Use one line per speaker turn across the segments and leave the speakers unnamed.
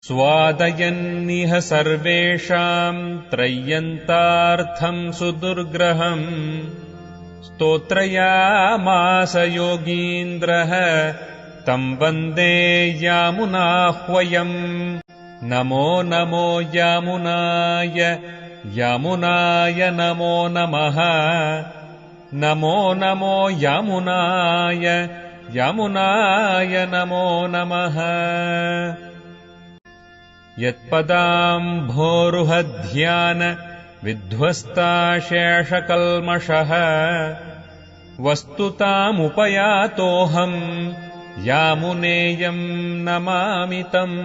स्वादयन्निह सर्वेषाम् त्रय्यन्तार्थम् सुदुर्ग्रहम् स्तोत्रयामास योगीन्द्रः तम् वन्दे यामुनाह्वयम् नमो नमो यामुनाय यामुनाय नमो नमः नमो नमो यामुनाय यामुनाय नमो नमः यत्पदाम्भोरुहध्यान विध्वस्ताशेषकल्मषः वस्तुतामुपयातोऽहम् यामुनेयम् नमामि तम्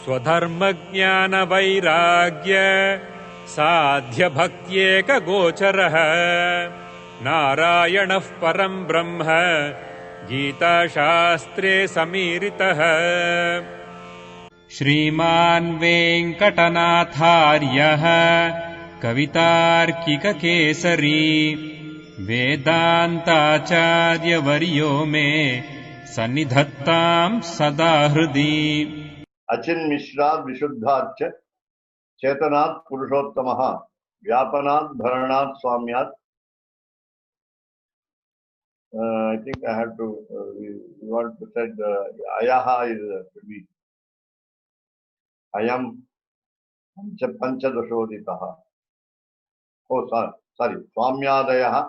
स्वधर्मज्ञानवैराग्य साध्यभक्त्येकगोचरः नारायणः परम् ब्रह्म गीताशास्त्रे समीरितः श्रीमान् वेङ्कटनाथार्यः कवितार्किककेसरी वेदान्ताचार्यवर्यो मे सन्निधत्ताम् सदा हृदि
अचिन् मिश्रात् विशुद्धाच्च चेतनात् पुरुषोत्तमः व्यापनात् भरणात् स्वाम्यात् I think I have to we want to say ayaha is to be ayam panchadashoditaha. Oh, sorry. Swamyadayaha.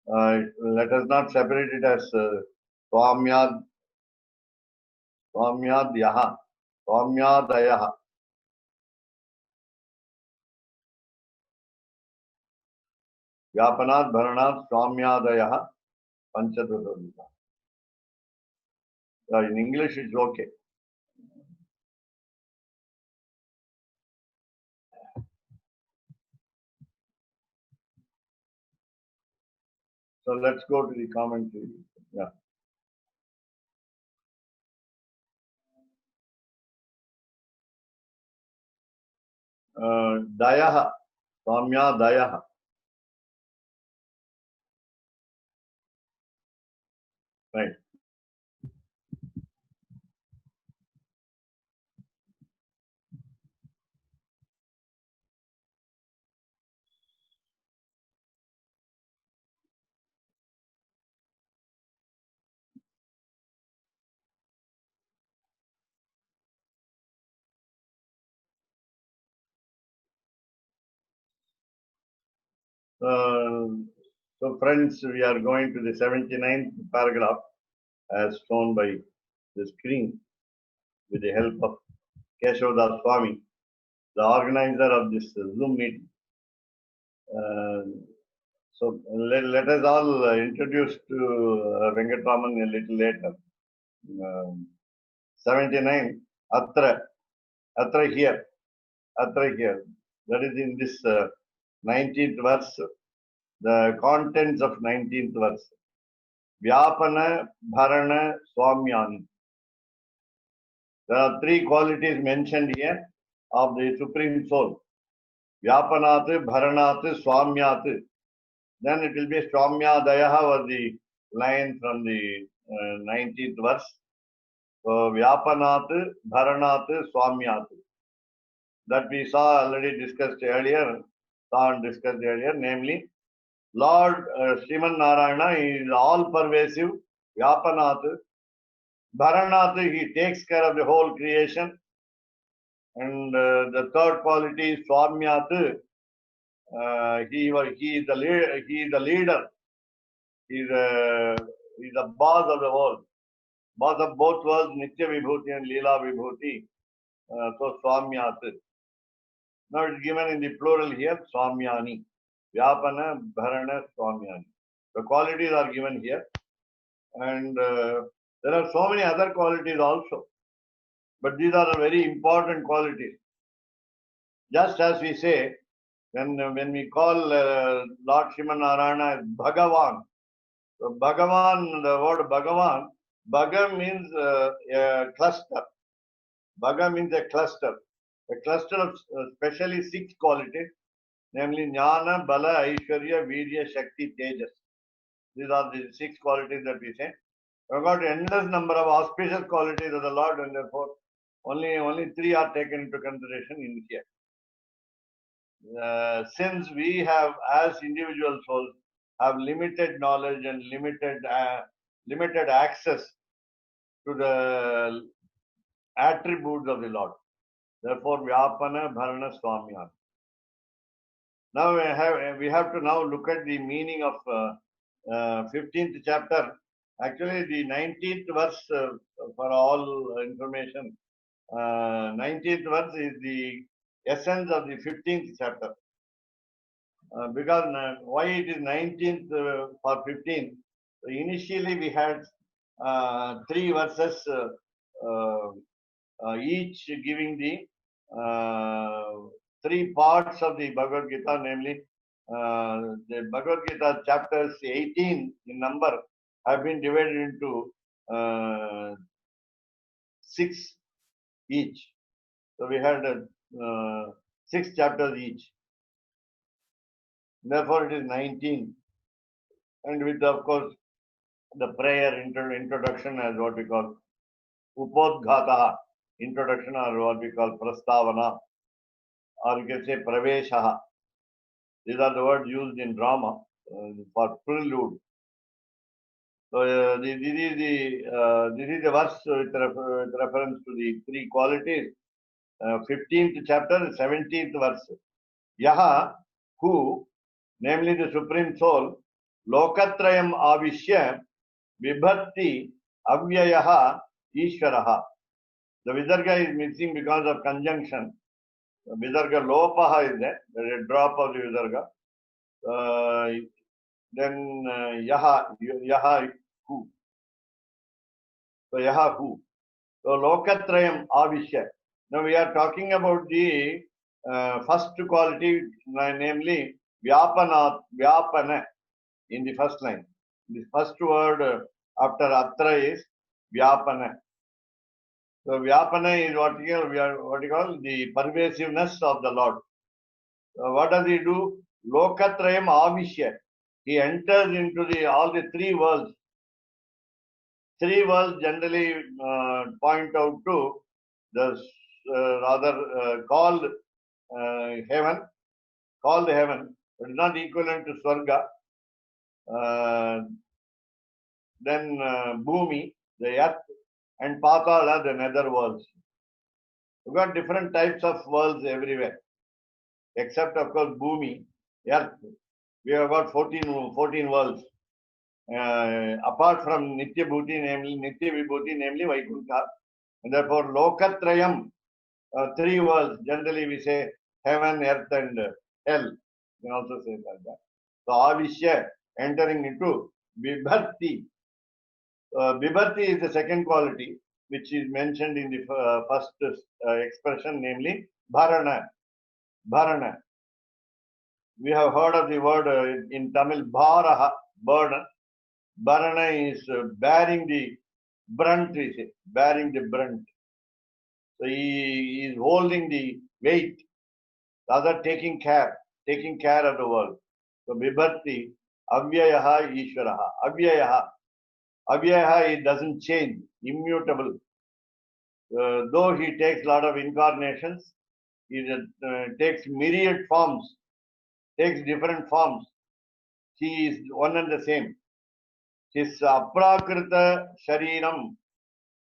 Let us not separate it as Swamyadyaha. Swamyadayaha. Vyapanat Bharanat Swamyadayaha Panchadashoditaha. In English it's okay. So let's go to the commentary. Yeah. Dayaha, Swamya Dayaha. Right. So friends, we are going to the 79th paragraph as shown by the screen with the help of Keshavdas Swami, the organizer of this Zoom meeting. So let us all introduce to Venkatraman a little later. 79, Atra here. That is in this 19th verse, the contents of 19th verse. Vyapana, Bharana, Swamyani. There are three qualities mentioned here of the Supreme Soul. Vyapanat, Bharanat, Swamyat. Then it will be Swamyadayaha was the line from the 19th verse. So Vyapanat, Bharanat, Swamyat. That we saw already discussed earlier, namely Lord Sriman Narayana is all pervasive, Vyapanat. Bharanat, he takes care of the whole creation. And the third quality is Swamyat. He is the leader. He is the boss of the world. Boss of both worlds, Nitya Vibhuti and Leela Vibhuti. So Swamyat. Now it's given in the plural here, Swamyani. Vyapana, Bharana, Swamyani. The qualities are given here. And there are so many other qualities also. But these are very important qualities. Just as we say, when we call Lord Sriman Narayana as Bhagavan. So Bhagavan, the word Bhagavan, Bhaga means a cluster. Bhaga means a cluster. A cluster of specially 6 qualities, namely Jnana, Bala, Aishwarya, Virya, Shakti, Tejas. These are the 6 qualities that we say. We have got endless number of auspicious qualities of the Lord, and therefore Only three are taken into consideration in here. Since we have, as individual souls, have limited knowledge and limited access to the attributes of the Lord. Therefore, Vyapana Bharana Swamyan. Now we have to now look at the meaning of 15th chapter. Actually, the 19th verse, for all information, 19th verse is the essence of the 15th chapter. Because why it is 19th for 15th? So initially, we had three verses, each giving the three parts of the Bhagavad Gita, namely the Bhagavad Gita chapters 18 in number have been divided into 6 each. So we had 6 chapters each. Therefore, it is 19. And with, of course, the prayer introduction as what we call Upodghata, introduction, or what we call Prastavana, or you can say Praveshaha. These are the words used in drama for prelude. So this is the verse with reference to the three qualities. 15th chapter, 17th verse. Yaha, who, namely the Supreme Soul, Lokatrayam Avishya, Vibhakti, Avyayaha, Ishvaraha. The Visarga is missing because of conjunction. The Visarga Lopaha is there. There is a drop of the Visarga. Then Yaha, who. So Yaha, who. So Lokatrayam Avishya. Now we are talking about the first quality, namely Vyapana in the first line. The first word after Atra is Vyapana. So Vyapana is what you call the pervasiveness of the Lord. So what does he do? Lokatrayam Avishya. He enters into all the three worlds. Three worlds generally point out to the called heaven, but it's not equivalent to Swarga. Then Bhumi, the earth, and Patala, the nether worlds. We've got different types of worlds everywhere, except of course Bhumi, earth. We have got 14 worlds. Apart from Nitya Vibhuti, namely Vaikuntha. And therefore, Lokatrayam, three worlds. Generally, we say heaven, earth, and hell. You can also say like that. So, Avishya, entering into Vibhakti. Vibhakti is the second quality, which is mentioned in the first expression, namely Bharana. Bharana. We have heard of the word in Tamil, Bharaha, burden. Bharana is bearing the brunt, we say, bearing the brunt. So he is holding the weight, the other taking care of the world. So Vibhakti, Avyayaha, Ishvaraha. Avyayaha, it doesn't change, immutable. Though he takes a lot of incarnations, he takes myriad forms, takes different forms. He is one and the same. His aprakrita shariram,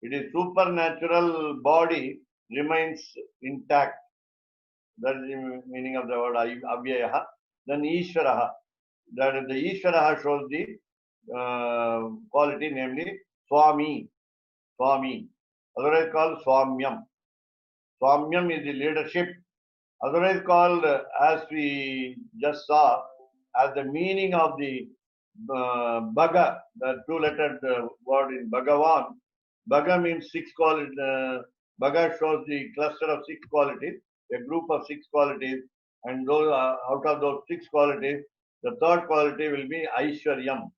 it is supernatural body, remains intact. That is the meaning of the word Avyayaha. Then Ishvaraha. That is the Ishvaraha shows the quality, namely Swami. Otherwise called Swamyam. Swamyam is the leadership. Otherwise called, as we just saw, as the meaning of the Bhaga, the two-lettered word in Bhagavan. Bhaga means 6 qualities. Bhaga shows the cluster of 6 qualities, a group of 6 qualities, and those out of those 6 qualities, the third quality will be Aishwaryam.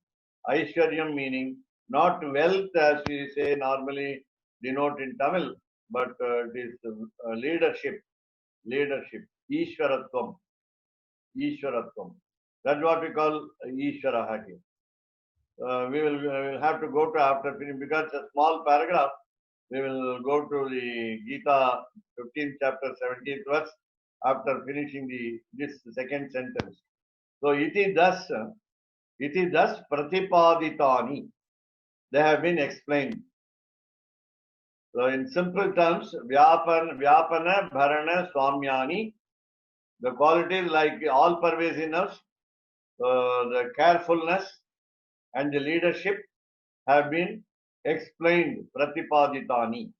Aishwaryam meaning not wealth as we say normally denote in Tamil, but it is leadership. Ishwaratvam. That's what we call Ishvara here. We will have to go to after finish because it's a small paragraph. We will go to the Gita 15th chapter 17th verse after finishing this second sentence. So iti thus pratipaditani. They have been explained. So in simple terms, vyapana, bharana, swamyani, the qualities like all pervasiveness, the carefulness, and the leadership have been explained, pratipaditani.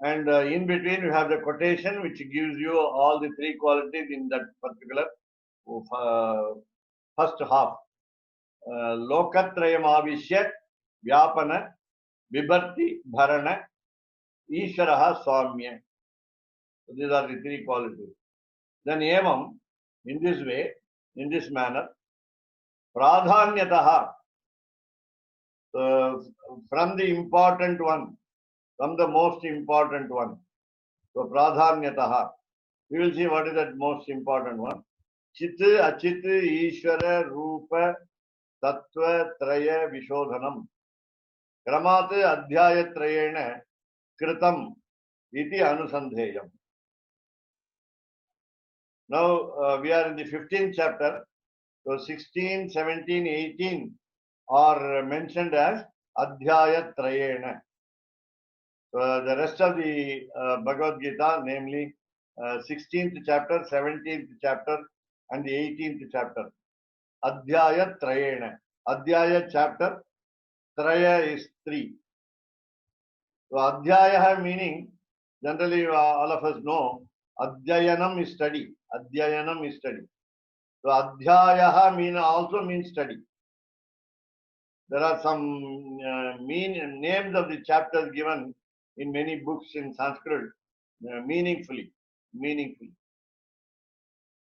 And in between, you have the quotation which gives you all the three qualities in that particular first half. Lokatrayam avishya, vyapana, vibharti, bharana, isharaha, swamya. So these are the three qualities. Then evam, in this way, in this manner, pradhanyataha, from the important one, from the most important one. So pradhanyataha. We will see what is that most important one. Chit, achit, ishvara, rupa, tattva, traya, vishodhanam. Kramat adhyaya trayena kritam iti anusandheyam. Now we are in the 15th chapter. So 16, 17, 18 are mentioned as adhyaya trayena. The rest of the Bhagavad Gita, namely 16th chapter, 17th chapter, and the 18th chapter. Adhyaya Trayena. Adhyaya chapter, Traya is 3. So Adhyaya meaning, generally all of us know, Adhyayanam is study. Adhyayanam is study. So Adhyaya also means study. There are some names of the chapters given in many books in Sanskrit meaningfully.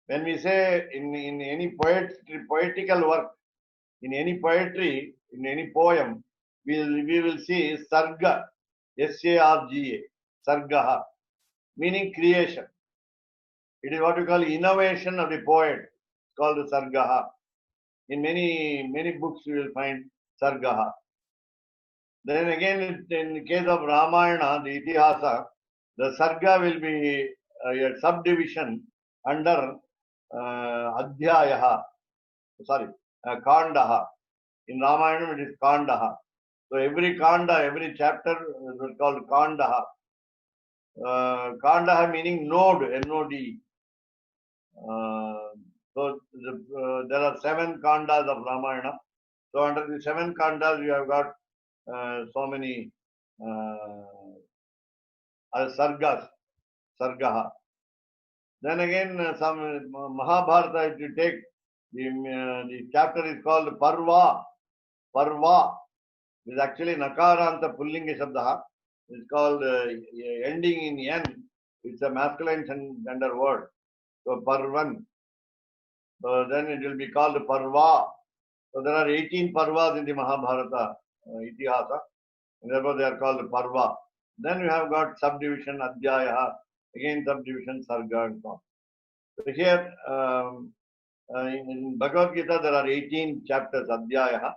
When we say in any poetical work, in any poetry, in any poem, we will see sarga, sarga, sargaha, meaning creation. It is what we call innovation of the poet. It's called sargaha. In many books you will find sargaha. Then again, in the case of Ramayana, the Itihasa, the sarga will be a subdivision under Adhyayaha, Kandaha. In Ramayana, it is Kandaha. So every Kanda, every chapter is called Kandaha. Kandaha meaning node, N-O-D. So there are 7 Kandas of Ramayana. So under the 7 Kandas, you have got so many sargas, sargaha. Then again, some Mahabharata, if you take, the chapter is called Parva. Parva is actually Nakaranta Pullinga Shabdaha. It's called ending in N. It's a masculine gender word. So Parvan. So then it will be called Parva. So there are 18 Parvas in the Mahabharata Itihasa. And therefore they are called Parva. Then you have got subdivision Adhyaya, again subdivision Sarga and so on. So here in Bhagavad Gita there are 18 chapters Adhyaya,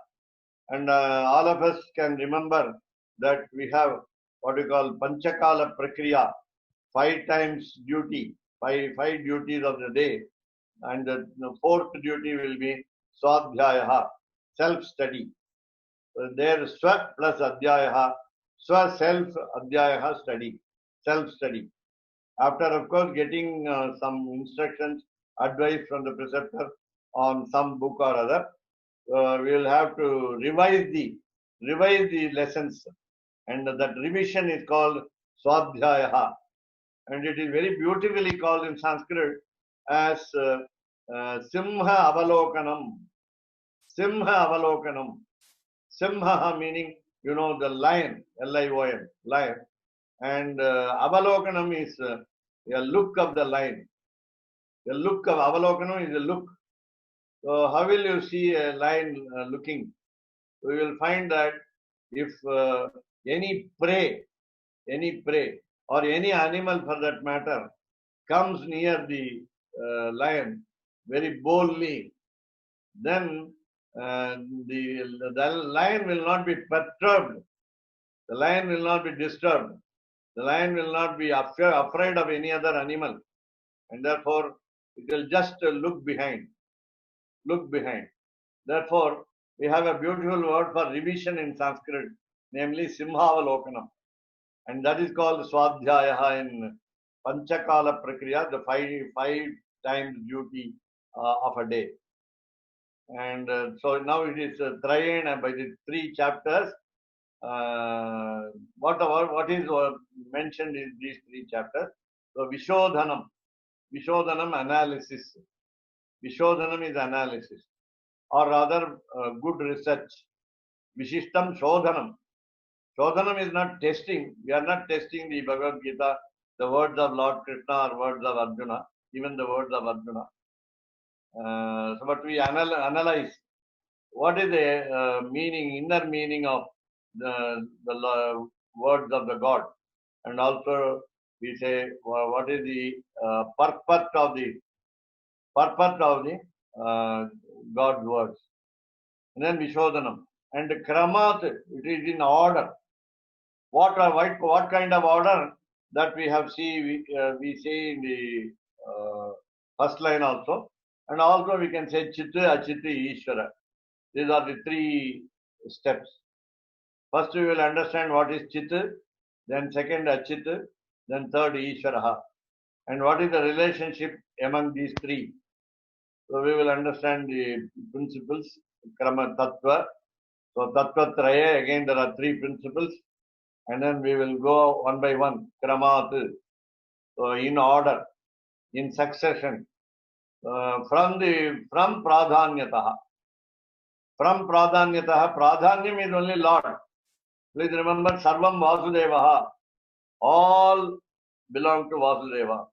and all of us can remember that we have what we call Panchakala Prakriya, 5 times duty, five duties of the day, and the 4th duty will be Swadhyaya, self-study. So there Swa plus Adhyaya, Swa self, Adhyaya study, self-study. After, of course, getting some instructions, advice from the preceptor on some book or other, we will have to revise the lessons, and that revision is called Swadhyaya, and it is very beautifully called in Sanskrit as Simha Avalokanam. Simha Avalokanam. Simha meaning, the lion, Lion, lion. And Avalokanam is a look of the lion. The look of Avalokanam is a look. So how will you see a lion looking? We will find that if any prey or any animal for that matter comes near the lion very boldly, then the lion will not be perturbed. The lion will not be disturbed. The lion will not be afraid of any other animal. And therefore, it will just look behind. Look behind. Therefore, we have a beautiful word for revision in Sanskrit, namely Simhavalokanam. And that is called Swadhyaya in Panchakala Prakriya, the five times duty of a day. And so now it is Trayena by the 3 chapters. What is mentioned in these 3 chapters? So Vishodhanam analysis. Vishodhanam is analysis, or rather good research. Vishishtam Shodhanam. Shodhanam is not testing. We are not testing the Bhagavad Gita, the words of Lord Krishna or words of Arjuna, even the words of Arjuna. But we analyze what is the meaning, inner meaning of the words of the God, and also we say what is the purpose of the God's words, and then Vishodhanam and Kramat. It is in order. What kind of order that we have we see in the first line also, and also we can say Chitta, Achitta, Ishvara. These are the 3 steps. First we will understand what is Chitta, then second Achitta, then third Ishvara. And what is the relationship among these 3? So we will understand the principles, Krama Tattva. So Tattva Traya, again there are 3 principles. And then we will go one by one, Kramat. So in order, in succession, from Pradhanyataha. From Pradhanyataha, Pradhanyam is only Lord. Please remember, Sarvam Vasudevaha. All belong to Vasudeva.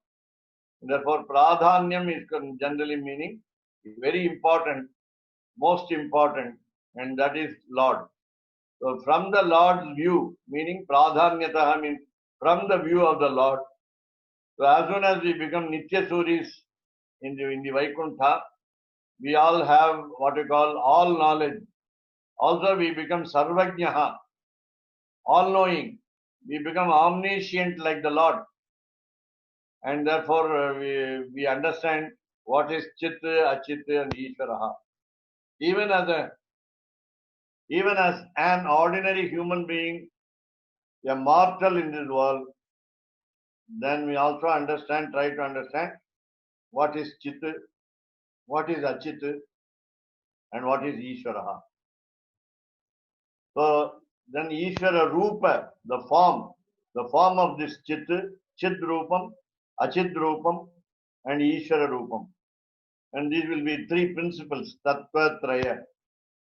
Therefore, Pradhanyam is generally meaning very important, most important, and that is Lord. So from the Lord's view, meaning Pradhanyataha means from the view of the Lord. So as soon as we become Nitya Suris in the Vaikuntha, we all have what we call all knowledge. Also we become Sarvajnaha, all knowing. We become omniscient like the Lord. And therefore we understand what is Chitta, Achitta and Ishvaraha. Even as an ordinary human being, a mortal in this world, then we also try to understand what is Chitta, what is Achitta, and what is Ishvaraha. So then Ishvara Rupa, the form of this Chitta, Chid Rupam, Achid Rupam, and Ishvara Rupam. And these will be 3 principles, Tattva Traya.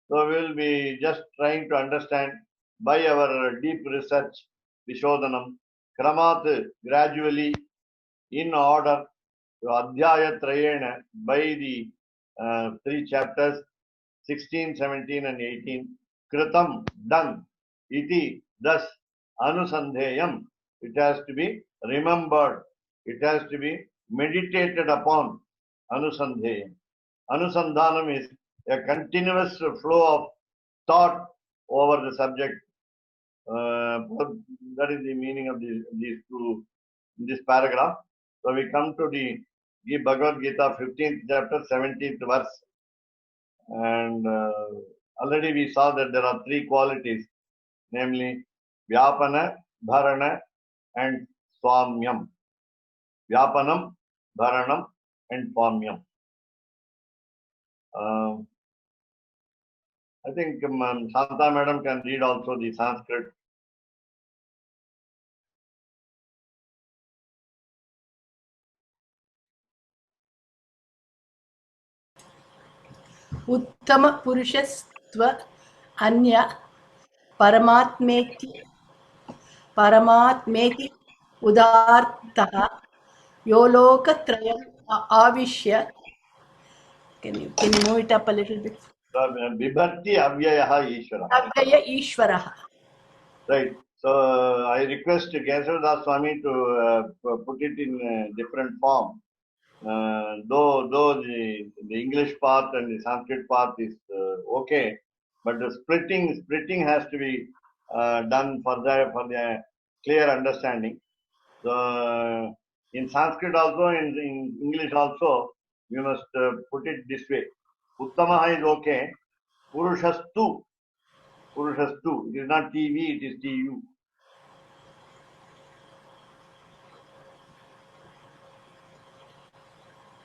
So we will be just trying to understand by our deep research, Vishodhanam, Kramat, gradually, in order, to Adhyaya Trayena, by the 3 chapters, 16, 17 and 18, Kritam, done, iti, thus, Anusandheyam, it has to be remembered, it has to be meditated upon, Anusandheyam. Anusandhanam is a continuous flow of thought over the subject. That is the meaning of these 2 in this paragraph. So we come to the Bhagavad Gita 15th chapter 17th verse, and already we saw that there are 3 qualities, namely Vyapana, Bharana and Swamyam. Vyapanam, Bharanam and Swamyam. I think Shanta madam can read also the Sanskrit.
उत्तम पुरुषस्त्व अन्य परमात्मेति उदार्तः यो लोकत्रयम् आविश्य. Can you move it up a little bit?
Vibharti Avyayaha Ishvara.
Avyaya Ishvaraha.
Right. So I request Kesavadas Swami to put it in a different form. Though the English part and the Sanskrit part is okay, but the splitting has to be done for the clear understanding. So in Sanskrit also, in English also, we must put it this way. Uttamaha is okay. Purushastu. Purushastu. It is not TV, it is TU.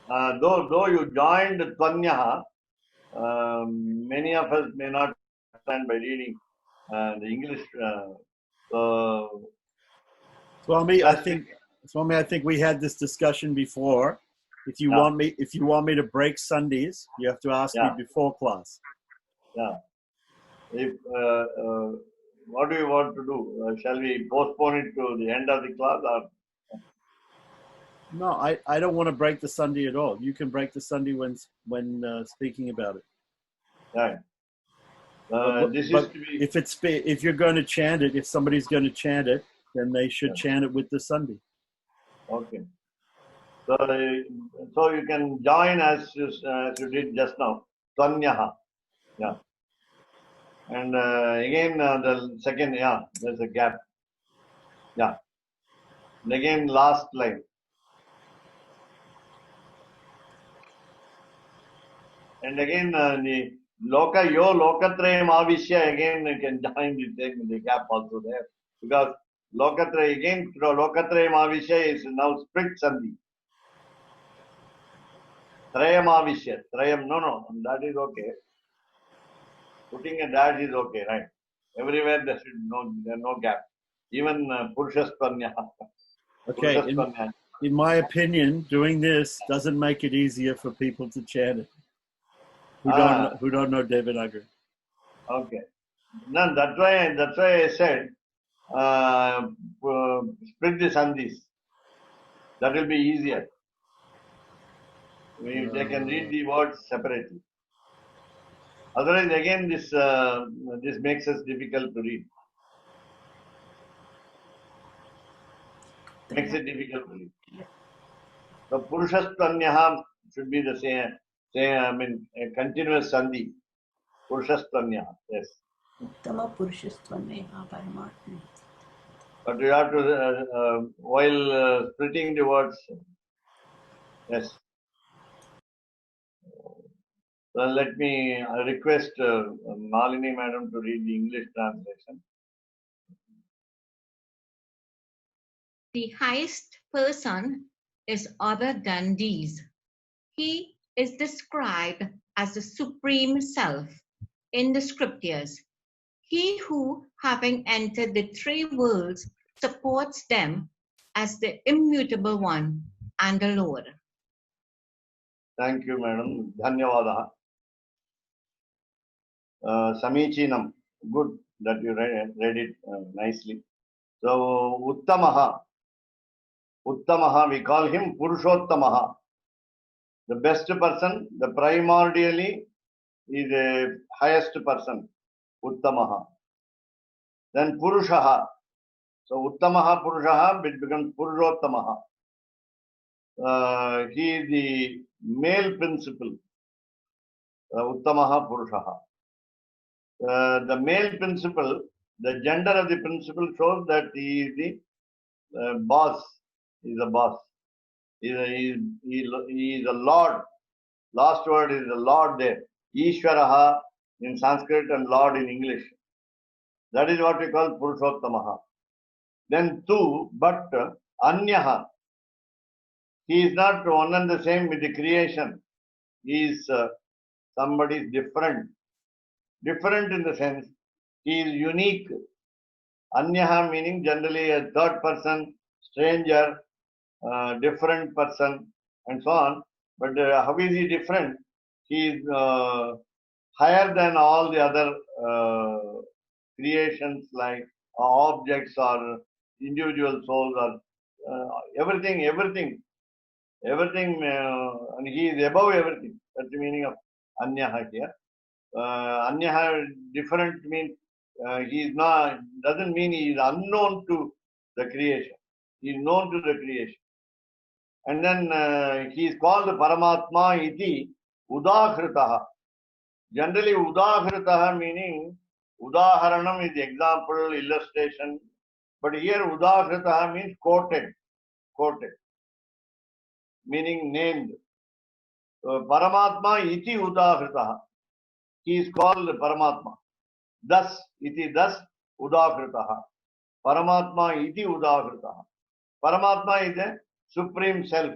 Though you joined Tvanyaha, many of us may not understand by reading the English.
Swami, I think we had this discussion before. If you want me to break Sundays, you have to ask me before class.
Yeah. If what do you want to do? Shall we postpone it to the end of the class, or?
No, I don't want to break the Sunday at all. You can break the Sunday when speaking about it.
Right.
If you're going to chant it, if somebody's going to chant it, then they should chant it with the Sunday.
Okay. So you can join as you did just now. Tvanyaha. Yeah. And again the second, there's a gap. Yeah. And again last line. And again the Loka yo Lokatrayam Avishya, again you can join the gap also there. Because Lokatrayam Avishya is now split Sandhi. Trayam Avishya. Trayam, no, that is okay. Putting a dash is okay, right? Everywhere there is no gap. Even Purushastvanya.
Okay. In my opinion, doing this doesn't make it easier for people to chant it who don't know Devanagari.
Okay. No, that's why I said split the sandhis. That will be easier. They can read the words separately. Otherwise, again, this makes us difficult to read. Makes it difficult to read. So Purushastvanyaha should be the same. A continuous sandhi. Purushastvanyaha. Yes.
Uttama Purushastvanyaha Paramatma.
But you have to, while splitting the words, yes. Well, let me request Nalini Madam to read the English translation.
The highest person is other than these. He is described as the Supreme Self in the scriptures. He who, having entered the three worlds, supports them as the immutable one and the Lord.
Thank you, Madam. Dhanyavadaha. Samichinam. Good that you read it nicely. So, Uttamaha. Uttamaha, we call him Purushottamaha. The best person, the primordially is the highest person. Uttamaha. Then Purushaha. So, Uttamaha Purushaha, it becomes Purushottamaha. He is the male principle. Uttamaha Purushaha. The male principle, the gender of the principle shows that he is the boss. He is a boss. He is a lord. Last word is the lord there. Ishvaraha in Sanskrit and lord in English. That is what we call Purushottamaha. Then but Anyaha. He is not one and the same with the creation. He is somebody different. Different in the sense, he is unique. Anyaha meaning generally a third person, stranger, different person, and so on. But how is he different? He is higher than all the other creations like objects or individual souls or everything, and he is above everything. That's the meaning of Anyaha here. Anyaha different means he is not, doesn't mean he is unknown to the creation. He is known to the creation. And then he is called Paramatma iti Udahritaha. Generally, Udahritaha meaning Udaharanam is example, illustration. But here Udahritaha means quoted, meaning named. So, Paramatma iti Udahritaha. He is called Paramatma. Thus, iti thus Udahritaha. Paramatma iti Udahritaha. Paramatma is a supreme self.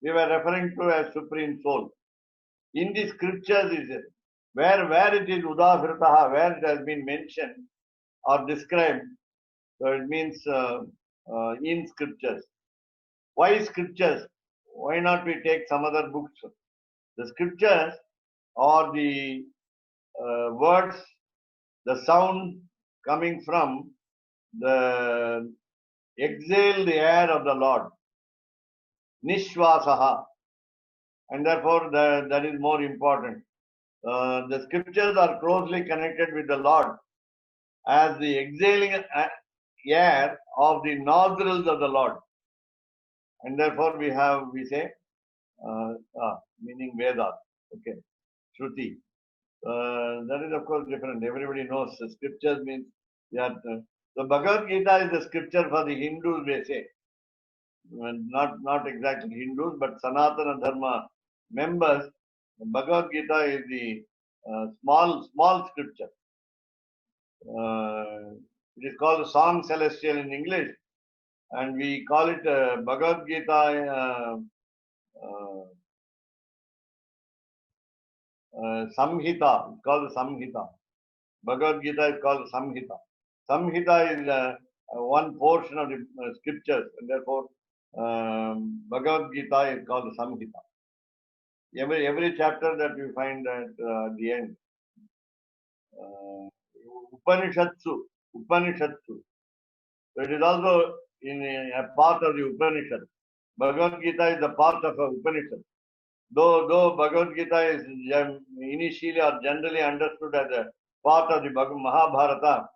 We were referring to as supreme soul. In the scriptures is it where it is Udahritaha, where it has been mentioned or described. So it means in scriptures. Why scriptures? Why not we take some other books? The scriptures are the words, the sound coming from the exhaled air of the Lord. Nishvasaha. And therefore that is more important. The scriptures are closely connected with the Lord as the exhaling air of the nostrils of the Lord. And therefore we say, meaning Vedas, okay, Shruti. That is of course different. Everybody knows the scriptures means that the Bhagavad Gita is the scripture for the Hindus, they say. Not exactly Hindus, but Sanatana Dharma members. Bhagavad Gita is the small scripture. It is called Song Celestial in English, and we call it Bhagavad Gita Samhita. It's called Samhita. Bhagavad Gita is called Samhita. Samhita is one portion of the scriptures, and therefore Bhagavad Gita is called Samhita. Every chapter that you find at the end. Upanishatsu. So it is also in a part of the Upanishad. Bhagavad Gita is a part of a Upanishad. Though Bhagavad Gita is initially or generally understood as a part of the Mahabharata,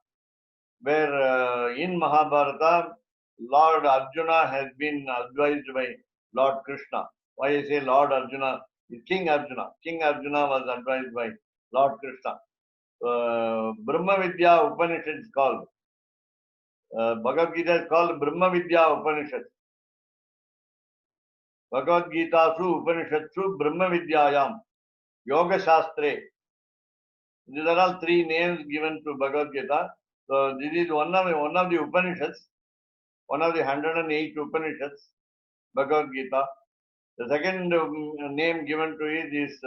where in Mahabharata, Lord Arjuna has been advised by Lord Krishna. Why I say Lord Arjuna? King Arjuna. King Arjuna was advised by Lord Krishna. Brahma Vidya Upanishad is called. Bhagavad Gita is called Brahma Vidya Upanishad. Bhagavad Gita Su Upanishadsu Brahma Vidyayam Yoga Shastre. These are all three names given to Bhagavad Gita. So this is one of the Upanishads, one of the 108 Upanishads, Bhagavad Gita. The second name given to it is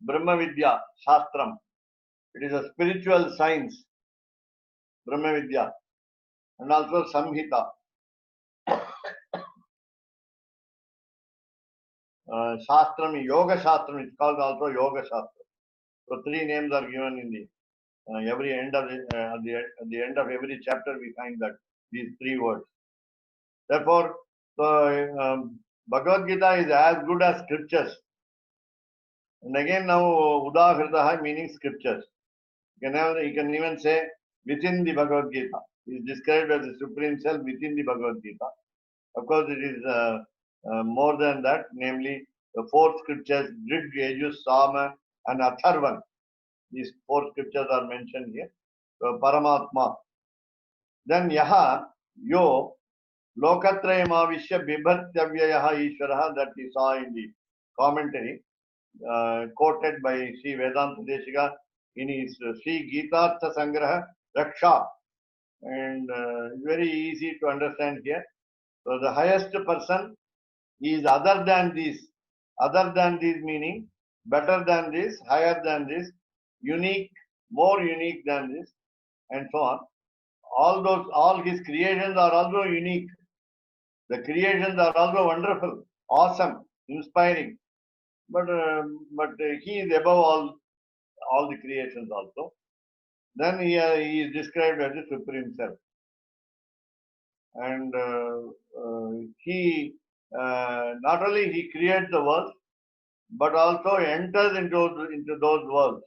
Brahma Vidya Shastram. It is a spiritual science, Brahma Vidya, and also Samhita. Shastram, Yoga Shastram, it's called also Yoga Shastram. So three names are given in the every end of at the end of every chapter we find that these three words. Therefore, Bhagavad Gita is as good as scriptures. And again now Udahritaha meaning scriptures. You can even say within the Bhagavad Gita. It is described as the Supreme Self within the Bhagavad Gita. Of course, it is more than that, namely the four scriptures, Rig, Yajus, Sama, and Atharvan. These four scriptures are mentioned here. So, Paramatma. Then Yaha, Yo, Lokatrayamavishya Bibhatyavyaya Ishvaraha, that we saw in the commentary, quoted by Sri Vedanta Deshika in his Sri Gitartha Sangraha Raksha. And it's very easy to understand here. So the highest person is other than this meaning better than this, higher than this, unique, more unique than this, and so on. All his creations are also unique. The creations are also wonderful, awesome, inspiring. But he is above all the creations also. Then he is described as the Supreme Self. And he not only he creates the world, but also enters into those worlds,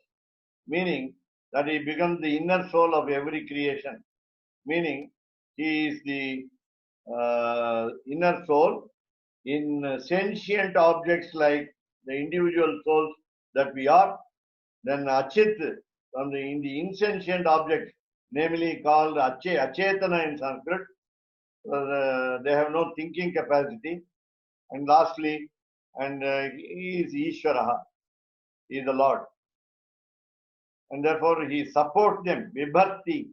meaning that he becomes the inner soul of every creation, meaning he is the inner soul in sentient objects like the individual souls that we are. Then Achit, from in the insentient objects, namely called achetana in Sanskrit. They have no thinking capacity. And lastly, he is Ishvaraha, he is the Lord. And therefore he supports them, Vibhakti,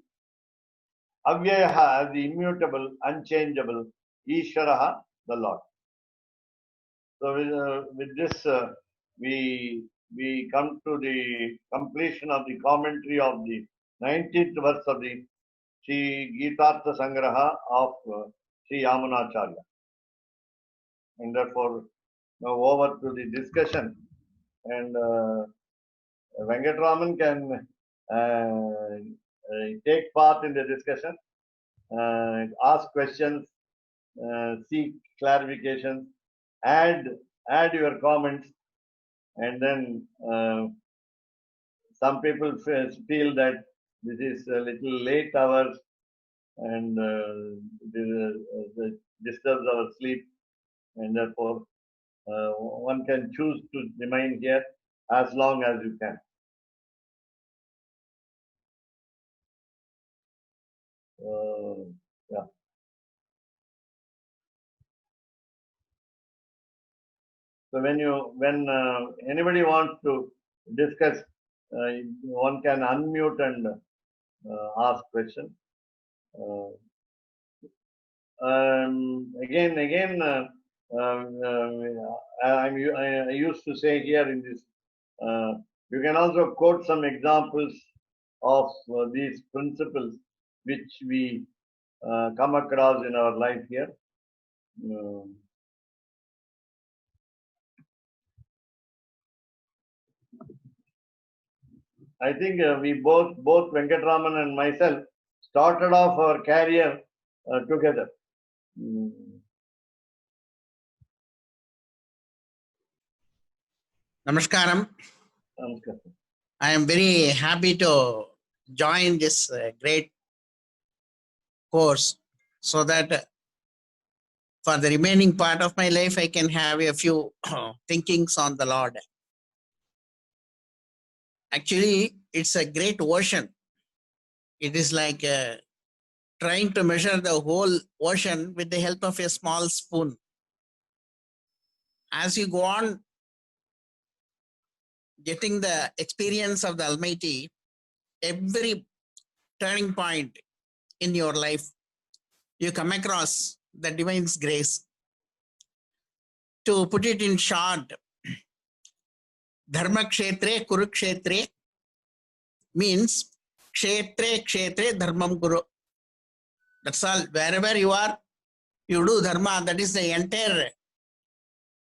Avyayaha as the immutable, unchangeable, Ishvaraha, the Lord. So with this, we come to the completion of the commentary of the 19th verse of the Sri Gitartha Sangraha of Sri Yamunacharya. And therefore, now over to the discussion. And Venkatraman can take part in the discussion, ask questions, seek clarifications, add your comments, and then some people feel that this is a little late hours and disturbs our sleep, and therefore one can choose to remain here as long as you can. Yeah. So when anybody wants to discuss, one can unmute and ask questions. Again, I used to say here in this, you can also quote some examples of these principles which we come across in our life here. I think we both Venkatraman and myself started off our career together.
Namaskaram.
Namaskar.
I am very happy to join this great course so that for the remaining part of my life, I can have a few thinkings on the Lord. Actually, it's a great ocean. It is like trying to measure the whole ocean with the help of a small spoon. As you go on getting the experience of the Almighty, every turning point in your life, you come across the divine's grace. To put it in short, Dharma Kshetre Kurukshetre means Kshetre Kshetre Dharmam Kuru. That's all. Wherever you are, you do Dharma. That is the entire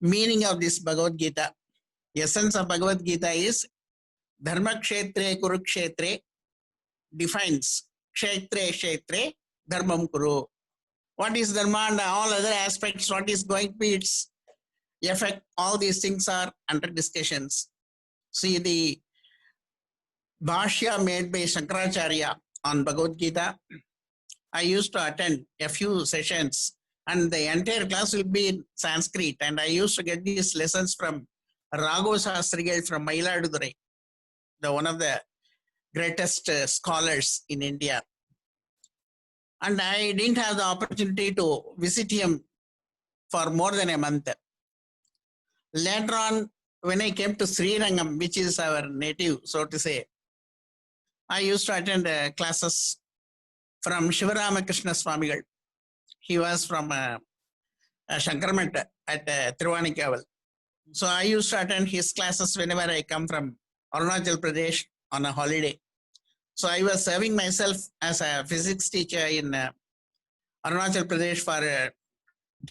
meaning of this Bhagavad Gita. The essence of Bhagavad Gita is Dharma Kshetre Kurukshetre defines Kshetre Kshetre Dharmam Kuru. What is Dharma and all other aspects, what is going to be its effect, all these things are under discussions. See the Bhashya made by Shankaracharya on Bhagavad Gita. I used to attend a few sessions and the entire class will be in Sanskrit, and I used to get these lessons from Raghav Shastrigal from Mayiladurai, one of the greatest scholars in India. And I didn't have the opportunity to visit him for more than a month. Later on, when I came to Srirangam, which is our native, so to say, I used to attend classes from Shivaramakrishna Swamigal. He was from Shankarmat at Thiruvanikaval. So I used to attend his classes whenever I come from Arunachal Pradesh on a holiday. So I was serving myself as a physics teacher in Arunachal Pradesh for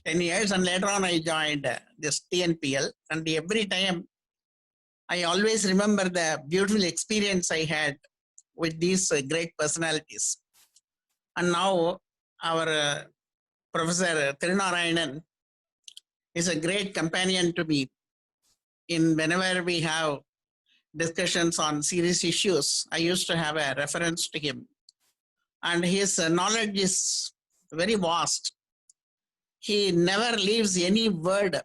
10 years, and later on I joined this TNPL, and every time I always remember the beautiful experience I had with these great personalities. And now our Professor Tirunarayanan is a great companion to me. In whenever we have discussions on serious issues, I used to have a reference to him. And his knowledge is very vast. He never leaves any word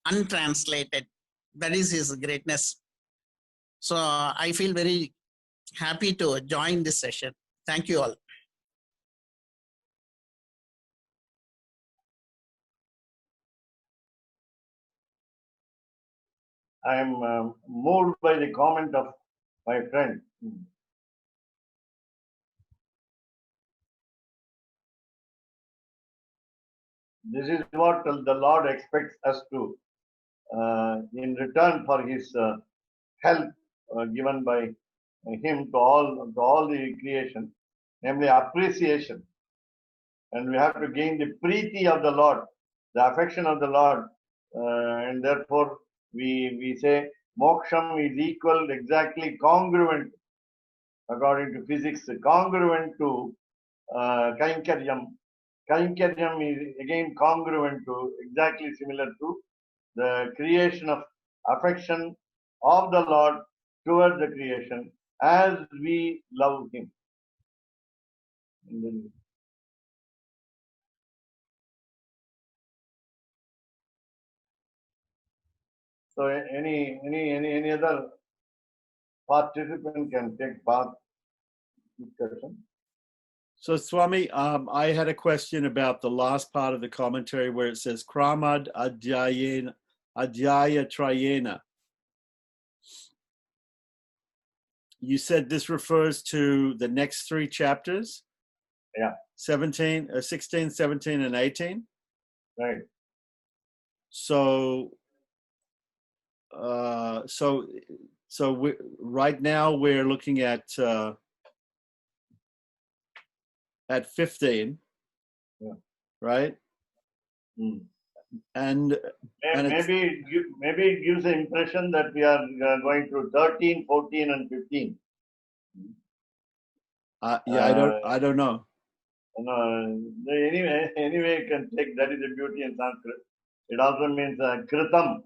untranslated. That is his greatness. So I feel very happy to join this session. Thank you all.
I am moved by the comment of my friend. This is what the Lord expects us to, in return for His help given by Him to all the creation, namely appreciation. And we have to gain the preeti of the Lord, the affection of the Lord, and therefore we say moksham is equal, exactly congruent, according to physics, congruent to kainkaryam. Kainkaryam is again congruent to, exactly similar to the creation of affection of the Lord towards the creation as we love Him. So any other participant can take part in discussion.
So Swami, I had a question about the last part of the commentary where it says Kramad Adhyaya Trayena. You said this refers to the next three chapters?
Yeah.
16, 17, and 18?
Right.
So right now we're looking at 15,
yeah.
Right?
Mm.
And
maybe it gives the impression that we are going through 13, 14, and 15.
Yeah, I don't know.
No, anyway, you can take, that is the beauty in Sanskrit. It also means kritam,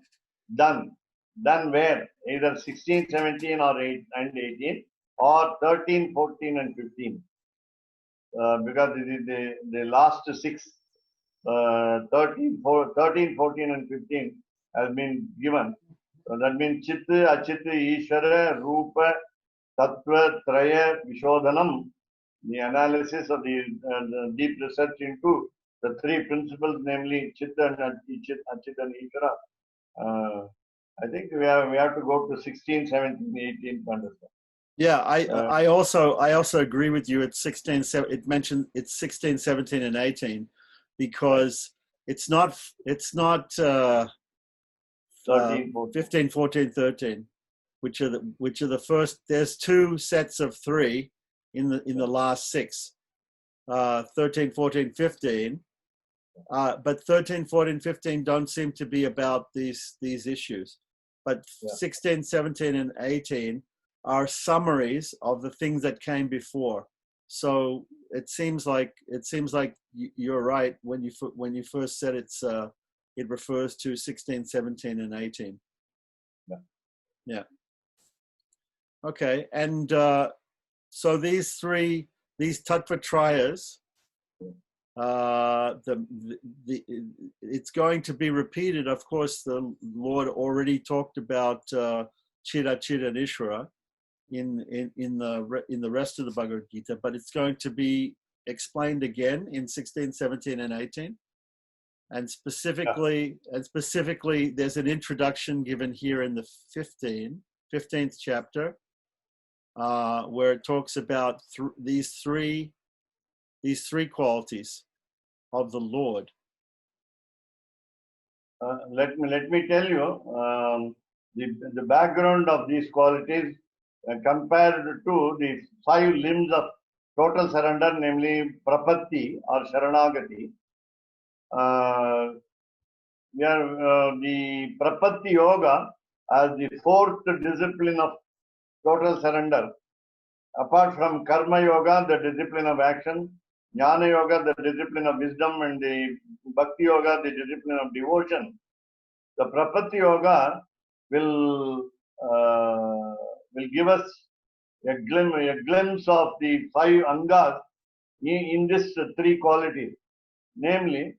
done. Done where? Either 16, 17, or 8 and 18, or 13, 14, and 15. Because it is the last six, 13, 14, and 15 has been given. So that means Chitta, Achitta, Ishvara, Rupa, Tattva, Traya, Vishodhanam, the analysis of the deep research into the three principles, namely Chitta and Achitta and Ishvara. I think we have to go to 16, 17, 18 to understand.
Yeah, I also agree with you. It's 16, it mentioned it's 16, 17, and 18 because it's not
13, 14.
15, 14, 13, which are the first. There's two sets of three in the last six, 13, 14, 15. But 13, 14, 15 don't seem to be about these issues. But 16, 17, and 18 are summaries of the things that came before. So it seems like you're right when you first said it refers to 16, 17, and 18. Yeah. Okay, and so these tattva trayas, it's going to be repeated. Of course, the Lord already talked about Chid and Ishvara in the rest of the Bhagavad Gita, but it's going to be explained again in 16, 17, and 18. And specifically, there's an introduction given here in the 15th chapter, where it talks about these three qualities of the Lord.
Let me tell you the background of these qualities compared to the 5 limbs of total surrender, namely prapatti or sharanagati. The prapatti yoga as the 4th discipline of total surrender. Apart from karma yoga, the discipline of action, jnana yoga, the discipline of wisdom, and the bhakti yoga, the discipline of devotion, the prapatti yoga will give us a glimpse of the 5 angas in this 3 qualities, namely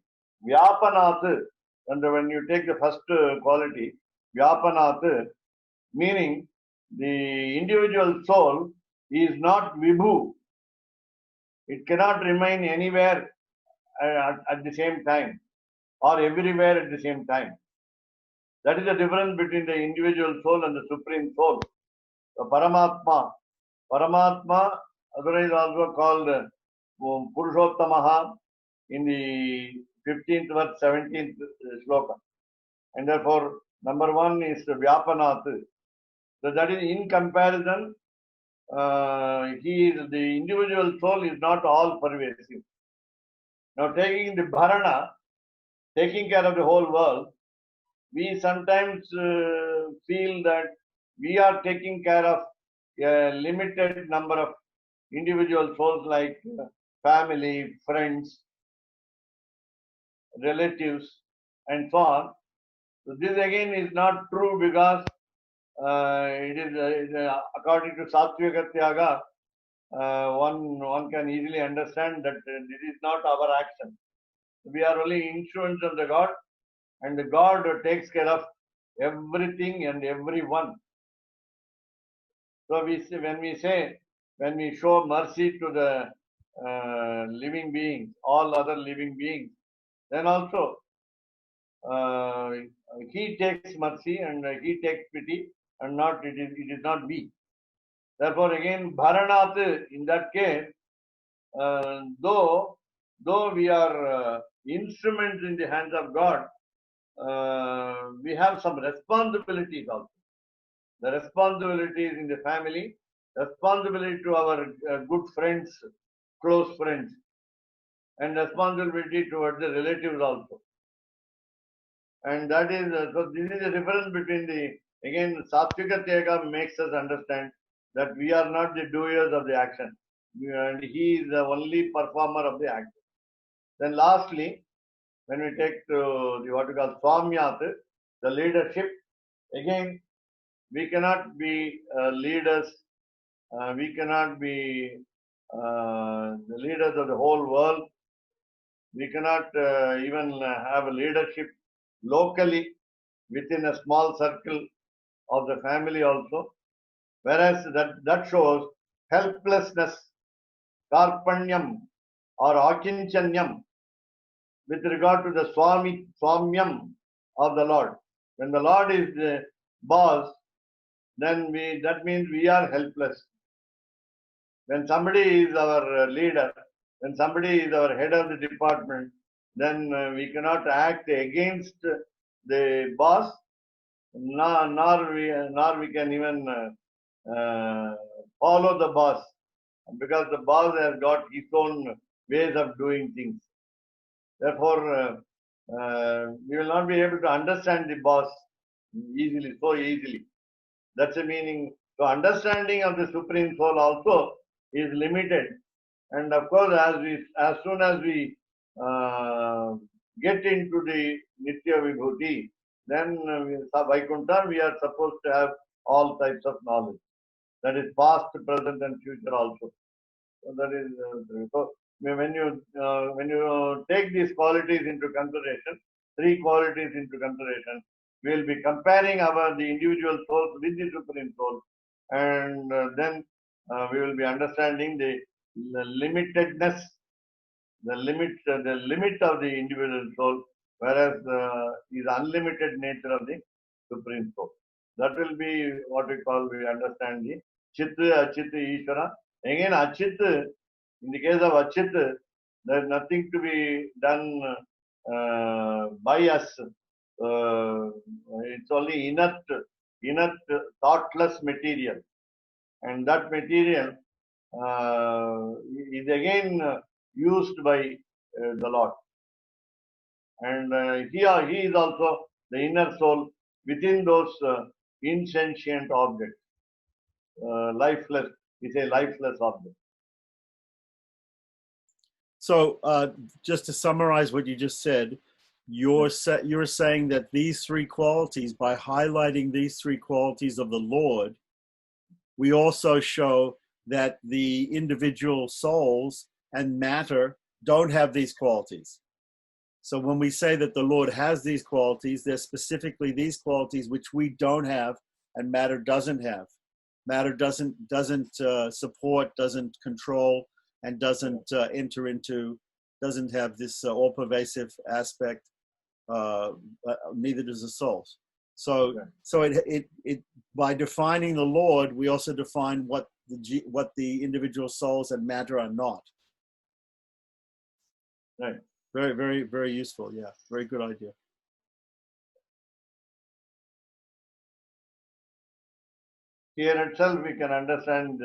vyapanat. And when you take the first quality, vyapanat, meaning the individual soul is not Vibhu. It cannot remain anywhere at the same time or everywhere at the same time. That is the difference between the individual soul and the supreme soul. The Paramatma. Paramatma, otherwise also called Purushottamaha in the 15th verse, 17th sloka. And therefore, number one is Vyapanat. So that is in comparison, the individual soul is not all pervasive. Now taking the Bharana, taking care of the whole world, we sometimes feel that we are taking care of a limited number of individual souls like family, friends, relatives, and so on. So this again is not true because it is according to Sattvika Tyaga, one can easily understand that this is not our action. We are only instruments of the God, and the God takes care of everything and everyone. So when we show mercy to the living beings, all other living beings, then also he takes mercy and he takes pity, and not it is not we. Therefore, again, Bharanat in that case, though we are instruments in the hands of God, we have some responsibilities also. The responsibilities in the family, responsibility to our good friends, close friends, and responsibility towards the relatives also. And that is, so this is the difference between again, Sattvika Tyaga makes us understand that we are not the doers of the action, and he is the only performer of the action. Then lastly, when we take to what we call Swamyat, the leadership, again, we cannot be leaders, we cannot be the leaders of the whole world, we cannot even have a leadership locally within a small circle of the family also, whereas that shows helplessness, karpanyam or akinchanyam with regard to the swamyam of the Lord. When the Lord is the boss, then that means we are helpless. When somebody is our leader, when somebody is our head of the department, then we cannot act against the boss, nor we can even follow the boss, because the boss has got his own ways of doing things. Therefore, we will not be able to understand the boss so easily. That's the meaning. So understanding of the Supreme Soul also is limited. And of course, as soon as we get into the Nitya Vibhuti, then Vaikuntha, we are supposed to have all types of knowledge. That is past, present, and future also. So that is so when you take these qualities into consideration, three qualities into consideration, we will be comparing the individual souls with the Supreme Soul, and then we will be understanding the limitedness, the limit of the individual soul, whereas is unlimited nature of the Supreme Soul. That will be what we understand the Chit, Achit, Ishvara. Again, Achit, in the case of Achit, there is nothing to be done by us. It's only inert, thoughtless material. And that material is again used by the Lord. And he is also the inner soul within those insentient objects. Lifeless, is a lifeless object.
So just to summarize what you just said, you're saying that these three qualities, by highlighting these three qualities of the Lord, we also show that the individual souls and matter don't have these qualities. So when we say that the Lord has these qualities, they're specifically these qualities which we don't have and matter doesn't have. Matter doesn't support, doesn't control, and doesn't enter into, doesn't have this all-pervasive aspect. Neither does the soul. So it by defining the Lord, we also define what the individual souls and matter are not.
Right.
Very, very, very useful. Yeah, very good idea.
Here itself, we can understand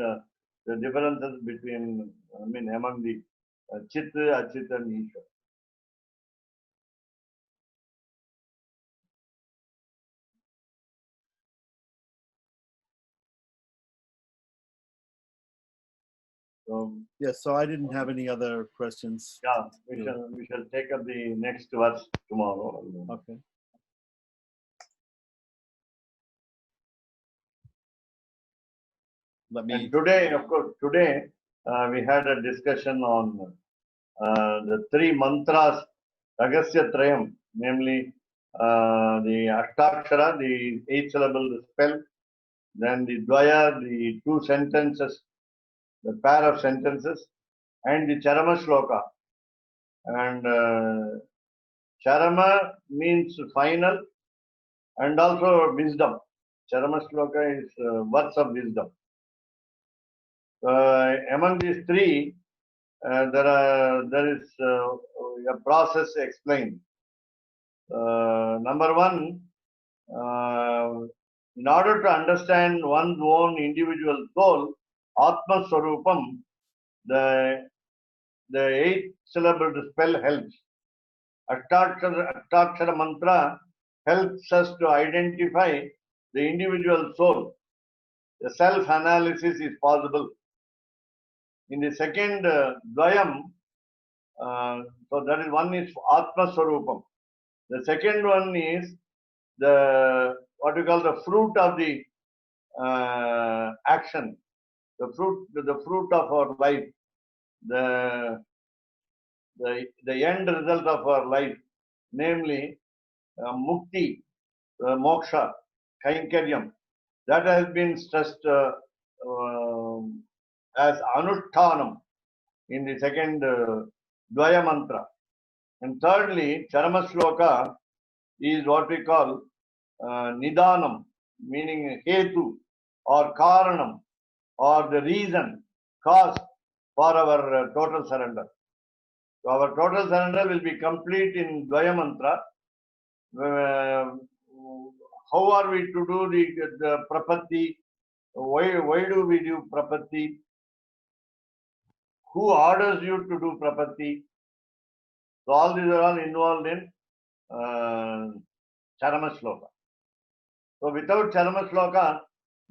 the differences between, among the Chit, Achit, and Ishwar. So,
Yes, so I didn't have any other questions.
yeah, we shall take up the next verse tomorrow.
Okay.
And today, of course, we had a discussion on the three mantras, Ragasya Trayam, namely the Ashtakshara, the 8-syllable spell, then the Dvaya, the 2 sentences, the pair of sentences, and the Charama Shloka. And Charama means final and also wisdom. Charama Shloka is words of wisdom. Among these three, there is a process explained. Number one, in order to understand one's own individual soul, Atma Swarupam, the 8-syllable spell helps. Ashtakshara mantra helps us to identify the individual soul. The self-analysis is possible. In the second Dvayam, so that is one is Atma Swarupam. The second one is the what we call the fruit of the action, the fruit of our life, the end result of our life, namely mukti, moksha, kainkaryam. That has been stressed as anushtanam in the second Dvaya mantra. And thirdly, Charama Shloka is what we call Nidanam, meaning Hetu or Karanam or the reason, cause for our total surrender. So our total surrender will be complete in Dvaya mantra. How are we to do the prapatti? Why do we do prapatti? Who orders you to do prapatti? So all these are all involved in Charama Shloka. So without Charama Shloka,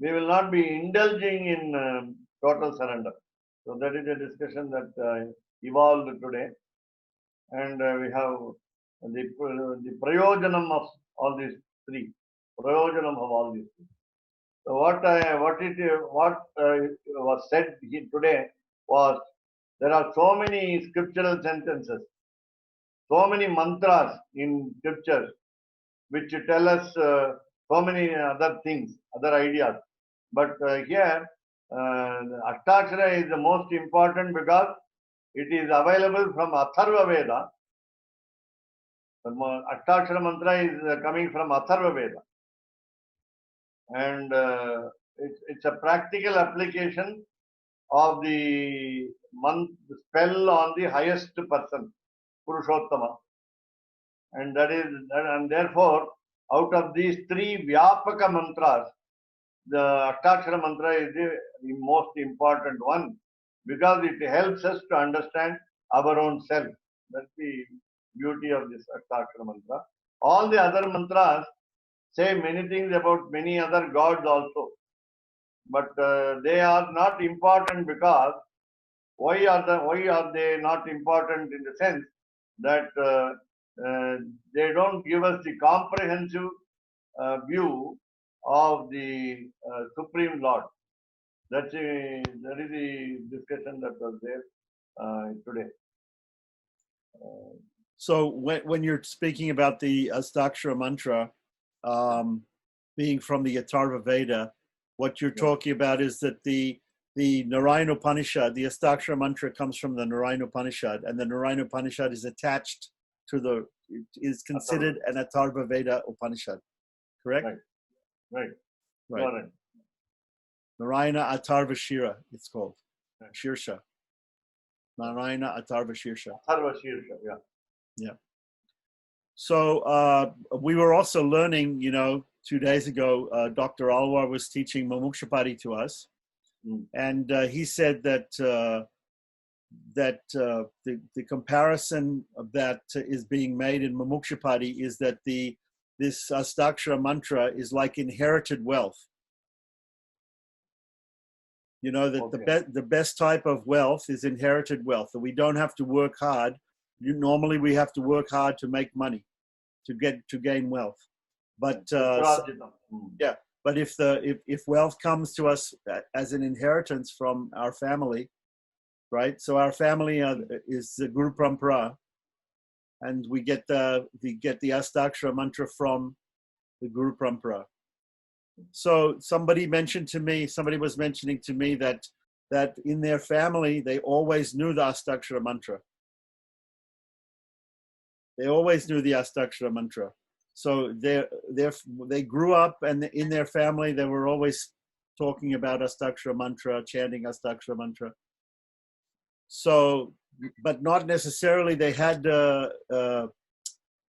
we will not be indulging in total surrender. So that is a discussion that evolved today. And we have the prayojanam of all these three. Prayojanam of all these three. So what was said here today was there are so many scriptural sentences, so many mantras in scriptures which tell us so many other things, other ideas. But here, Ashtakshara is the most important because it is available from Atharva Veda. Ashtakshara mantra is coming from Atharva Veda. And it's a practical application of the spell on the highest person, Purushottama. And therefore, out of these three Vyapaka mantras, the Ashtakshara mantra is the most important one because it helps us to understand our own self. That's the beauty of this Ashtakshara mantra. All the other mantras say many things about many other gods also, but they are not important because why are they not important in the sense that they don't give us the comprehensive view of the Supreme Lord. That is the discussion that was there today.
So when you're speaking about the Ashtakshara mantra being from the Atharva Veda, What you're talking about is that the Narayana Upanishad, the Astakshara mantra comes from the Narayana Upanishad, and the Narayana Upanishad is attached to is considered an Atharva Veda Upanishad, correct?
Right.
Right.
Correct.
Narayana Atharva Shira, it's called. Shirsha. Narayana Atharva Shirsha.
Atharva Shirsha, yeah.
Yeah. So we were also learning, 2 days ago, Dr. Alwar was teaching Mumukshapati to us. And he said that the comparison that is being made in Mumukshapati is that this Astakshara mantra is like inherited wealth. That the best type of wealth is inherited wealth. That we don't have to work hard. Normally we have to work hard to make money, to gain wealth. But but if wealth comes to us as an inheritance from our family, right? So our family is the Guru Parampara, and we get the Astakshara mantra from the Guru Parampara. So somebody was mentioning to me that in their family they always knew the Astakshara mantra. They always knew the Astakshara mantra. So they grew up, and in their family they were always talking about Astakshara mantra, chanting Astakshara mantra. So, but not necessarily they had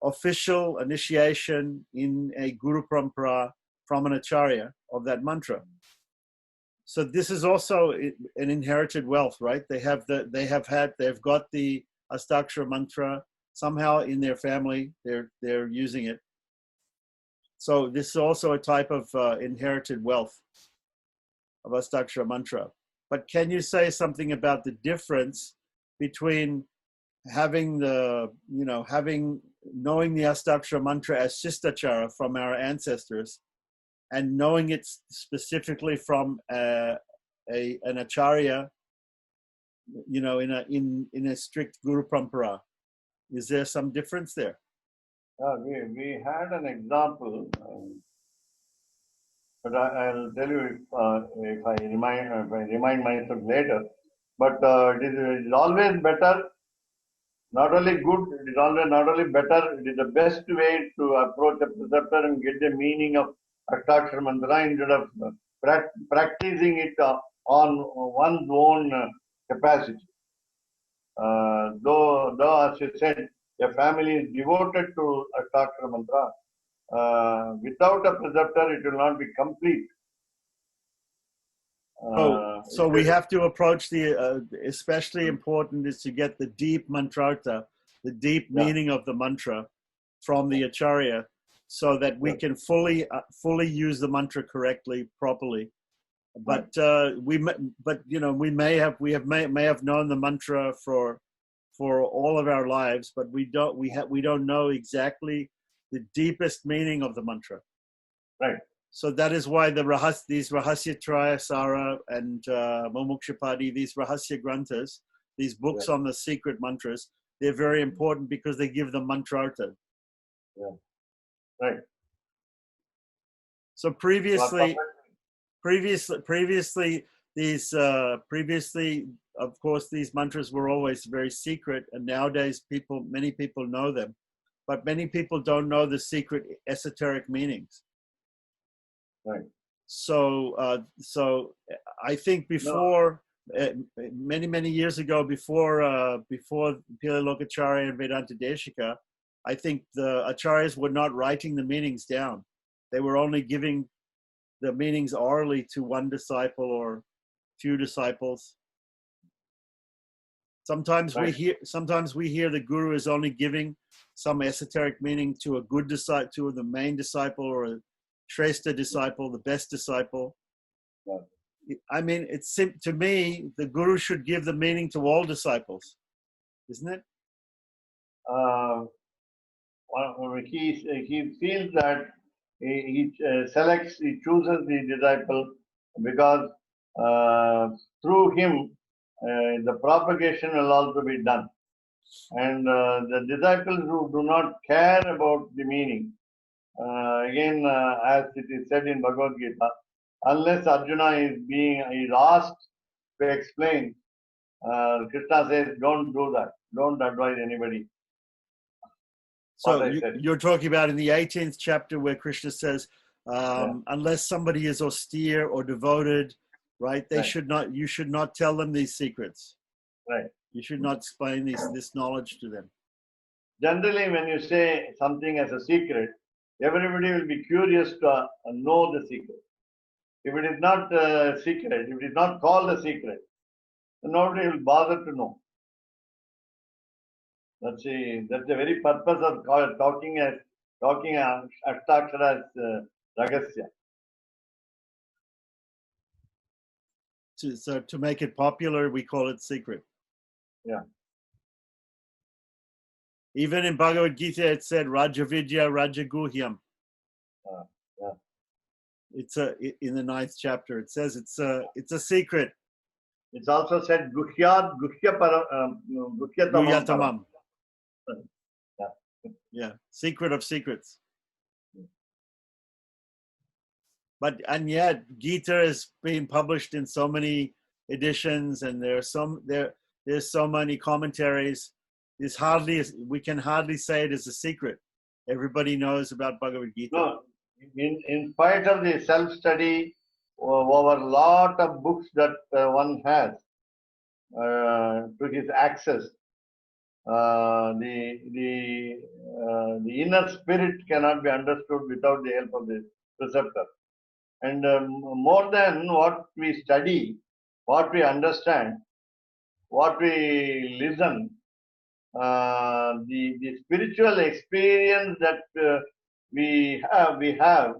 official initiation in a Guru Parampara from an Acharya of that mantra. So this is also an inherited wealth, right? They've got the Astakshara mantra somehow in their family. They're using it. So this is also a type of inherited wealth of Astakshara mantra. But can you say something about the difference between knowing the Astakshara mantra as Shistachara from our ancestors and knowing it specifically from an Acharya, in a strict Guru Parampara? Is there some difference there?
We had an example, but I'll tell you if I remind myself later. But it is always better, not only good, it is always not only better, it is the best way to approach a preceptor and get the meaning of Astakshara mantra instead of practicing it on one's own capacity. Though, as you said, a family is devoted to Astakshara mantra, without a preceptor, it will not be complete.
So we have to approach especially important is to get the deep mantrartha, the deep meaning of the mantra from the Acharya, so that we can fully use the mantra correctly, properly. But we may have known the mantra for all of our lives, but we don't know exactly the deepest meaning of the mantra.
Right.
So that is why these Rahasya Trayasara and Mumukshapadi, these Rahasya Granthas, these books on the secret mantras, they're very important because they give the mantrartha.
Yeah. Right.
So previously, of course, these mantras were always very secret, and nowadays many people know them, but many people don't know the secret esoteric meanings.
Right.
So I think before many years ago, before Pila Lokacharya and Vedanta Deshika, I think the acharyas were not writing the meanings down. They were only giving the meanings orally to one disciple or few disciples. Sometimes we hear the guru is only giving some esoteric meaning to a good disciple, to the main disciple, or a Shrestha disciple, the best disciple. I mean, to me, the guru should give the meaning to all disciples, isn't it?
He feels that he chooses the disciple because through him the propagation will also be done. And the disciples who do not care about the meaning, as it is said in Bhagavad Gita, unless Arjuna is asked to explain, Krishna says, don't do that. Don't advise anybody.
So
What I said.
you're talking about in the 18th chapter where Krishna says, unless somebody is austere or devoted, right?
Right.
You should not tell them these secrets.
Right.
You should not explain this knowledge to them.
Generally, when you say something as a secret, everybody will be curious to know the secret. If it is not a secret, if it is not called a secret, then nobody will bother to know. That's the very purpose of talking Ashtakshara as Ragasya.
So to make it popular, we call it secret.
Yeah.
Even in Bhagavad Gita, it said Rajavidya Rajaguhyam.
Yeah.
It's in the 9th chapter. It says it's a secret.
It's also said Guhyat Guhyatamam.
Guhyatamam.
Yeah.
Yeah, secret of secrets. And yet Gita is being published in so many editions, and there's so many commentaries. We can hardly say it is a secret. Everybody knows about Bhagavad Gita.
No, in spite of the self-study over a lot of books that one has to his access, the inner spirit cannot be understood without the help of the preceptor. And more than what we study, what we understand, what we listen, the spiritual experience that we have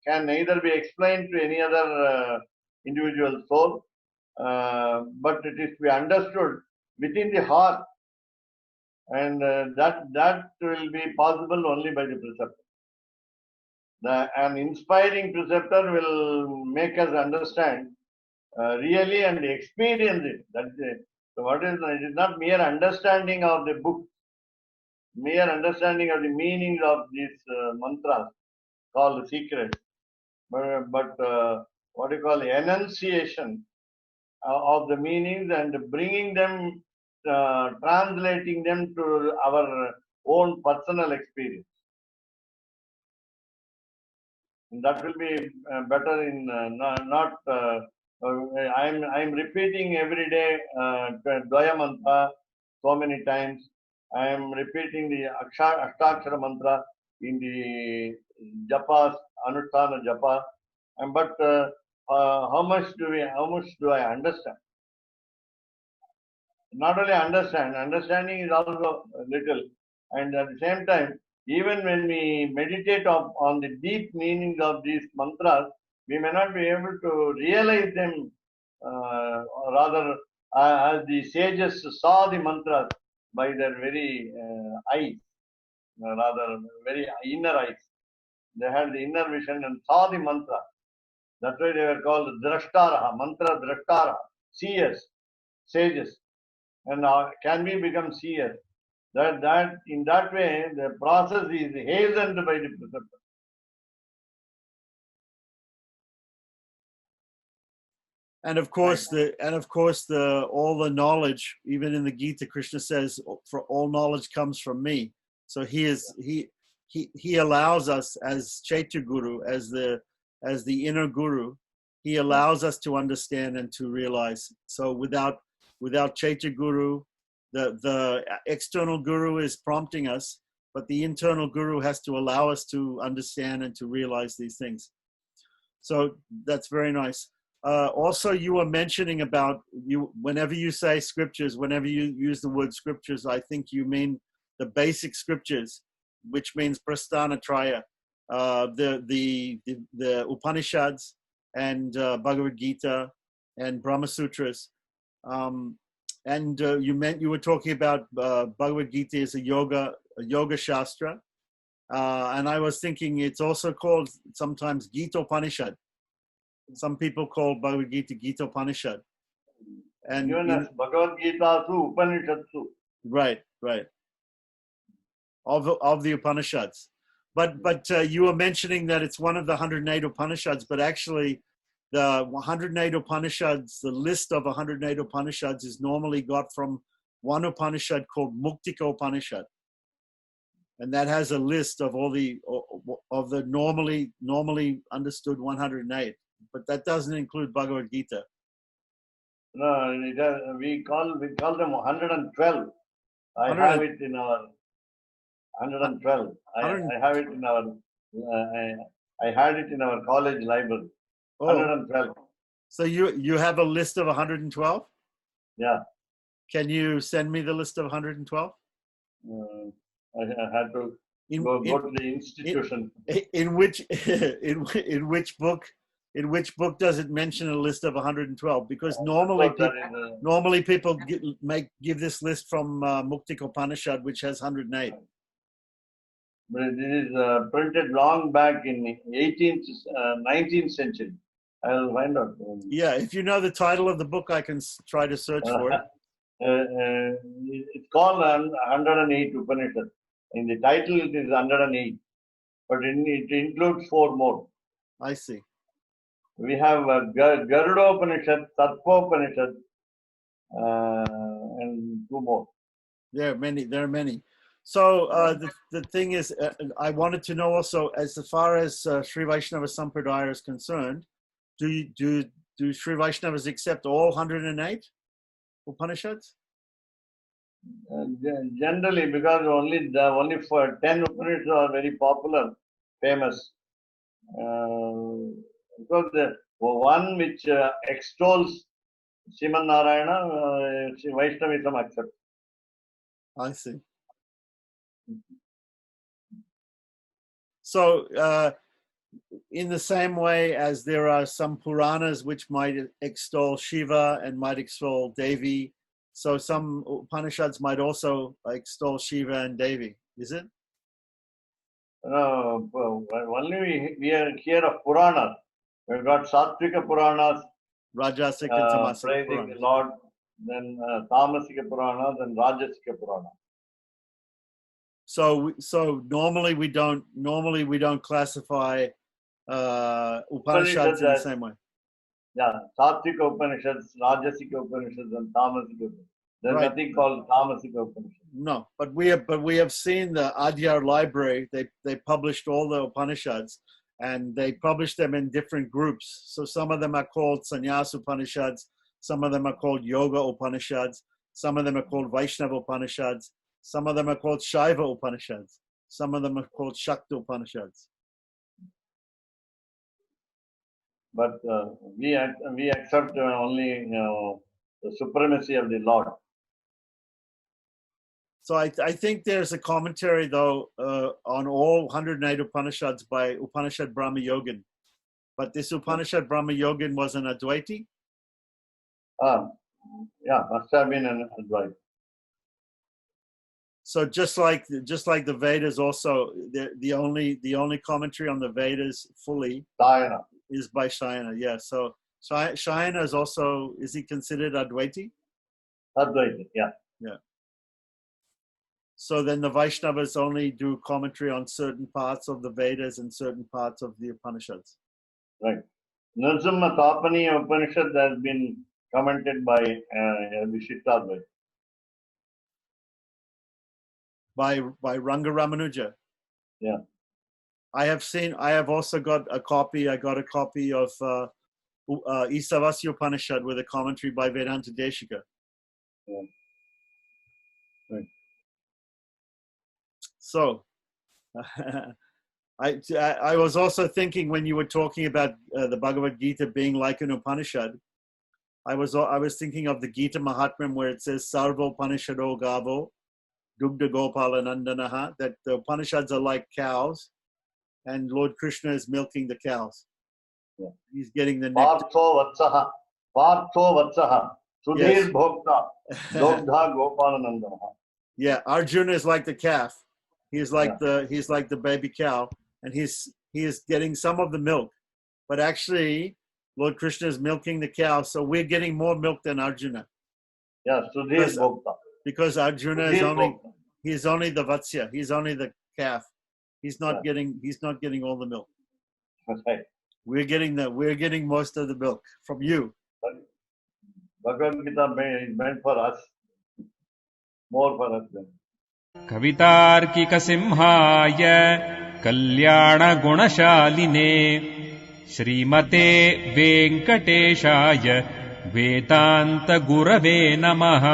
can neither be explained to any other individual soul, but it is to be understood within the heart, and that will be possible only by the preceptor. An inspiring preceptor will make us understand really and experience it. That's it. So it is not mere understanding of the book, mere understanding of the meanings of these mantras called secrets, but what you call enunciation of the meanings and bringing them, translating them to our own personal experience. And that will be better in not. I'm repeating every day Dvaya mantra so many times. I am repeating the Ashtakshara mantra in the japas, Anusthana japa. But how much do I understand? Not only understanding is also little, and at the same time, even when we meditate on the deep meanings of these mantras, we may not be able to realize them, or rather, as the sages saw the mantras by their very eyes, rather very inner eyes. They had the inner vision and saw the mantra. That's why they were called drashtaraha, mantra drashtaraha, seers, sages. And can we become seers? That in that way the process is hastened by the preceptor.
And of course, all the knowledge, even in the Gita, Krishna says, "For all knowledge comes from me." So he allows us as Chaitya Guru, as the inner guru, he allows us to understand and to realize. So without Chaitya Guru, the external guru is prompting us, but the internal guru has to allow us to understand and to realize these things. So that's very nice. Also, you were mentioning about whenever you say scriptures, whenever you use the word scriptures, I think you mean the basic scriptures, which means Prasthanatraya, the Upanishads and Bhagavad Gita and Brahma Sutras. And you were talking about Bhagavad Gita is a yoga shastra, and I was thinking it's also called sometimes Gita Upanishad. Some people call Bhagavad Gita Gita Upanishad. And
even as Bhagavad Gita su Upanishadsu.
Right. Of the Upanishads. But you were mentioning that it's one of the 108 Upanishads, but actually the 108 Upanishads, the list of 108 Upanishads is normally got from one Upanishad called Muktika Upanishad. And that has a list of all the normally understood 108, but that doesn't include Bhagavad Gita.
No, we call them 112. I
100
have it in our 112. I have it in our. I had it in our college library.
Oh,
112.
so you have a list of 112?
Yeah.
Can you send me the list of 112?
I had to go to the institution.
In which book does it mention a list of 112? Because normally people give this list from Muktika Upanishad, which has 108.
But this is printed long back in 19th century. I'll find out.
Yeah, if you know the title of the book, I can try to search for it.
It's called 108 Upanishad. In the title, it is 108, but it includes 4 more.
I see.
We have Garuda Upanishad, Sarpa Upanishad, and 2 more.
There are many. So the thing is, I wanted to know also, as far as Sri Vaishnava Sampradaya is concerned, do Sri Vaishnavas accept all 108 Upanishads?
Generally, because only for 10 Upanishads are very popular, famous. Because the one which extols Sriman Narayana, Vaishnavism accepts.
I see. So, in the same way as there are some Puranas which might extol Shiva and might extol Devi, so some Upanishads might also extol Shiva and Devi. Is it?
Only we hear of Puranas. We've got Sattvika Puranas,
Rajasic and Tamasic
praising
Puranas.
the Lord, then Tamasika Puranas and Rajasika Puranas.
So normally we don't classify Upanishads in the same way.
Yeah, Sattvika Upanishads, Rajasika Upanishads, and Tamasika Upanishads. There's
Right.
nothing called Tamasika Upanishads.
No, but we have seen the Adyar library. They published all the Upanishads, and they published them in different groups. So some of them are called Sannyas Upanishads, some of them are called Yoga Upanishads, some of them are called Vaishnava Upanishads, some of them are called Shaiva Upanishads, some of them are called Shakta Upanishads.
But we accept only the supremacy of the Lord.
So I think there's a commentary though on all 108 Upanishads by Upanishad Brahma Yogin, but this Upanishad Brahma Yogin was an Advaiti.
Yeah, must have been an Advaita.
So just like the Vedas, also the only commentary on the Vedas fully
Sayana.
is by Shayana. Yeah. So Shayana is he considered Advaiti?
Advaita, yeah.
Yeah. So then the Vaishnavas only do commentary on certain parts of the Vedas and certain parts of the Upanishads.
Right. Nrsimha Tapani Upanishad has been commented by Vishishtadvaita.
By Ranga Ramanuja.
Yeah.
I have also got a copy. I got a copy of Isavasya Upanishad with a commentary by Vedanta Deshika.
Yeah. Right.
So, I was also thinking when you were talking about the Bhagavad Gita being like an Upanishad, I was thinking of the Gita Mahatmyam where it says Sarva Upanishado Gavo Dugdha Gopala Nandanaha, that the Upanishads are like cows and Lord Krishna is milking the cows. Yeah. He's getting the nectar.
Partho Vatsaha Sudhir
Yes.
Bhokta Dogdha Gopala Nandanaha.
Yeah, Arjuna is like the calf. He's like the baby cow, and he is getting some of the milk, but actually Lord Krishna is milking the cow, so we're getting more milk than Arjuna.
Yeah, Sudhir Bhokta.
Because Arjuna is only the Vatsya, he's only the calf. He's not getting all the milk.
Right.
We're getting most of the milk from you.
But Bhagavad Gita is meant for us, more for us than.
कवितार्किकसिंहाय कल्याणगुणशालिने श्रीमते वेङ्कटेशाय वेदान्तगुरवे नमः।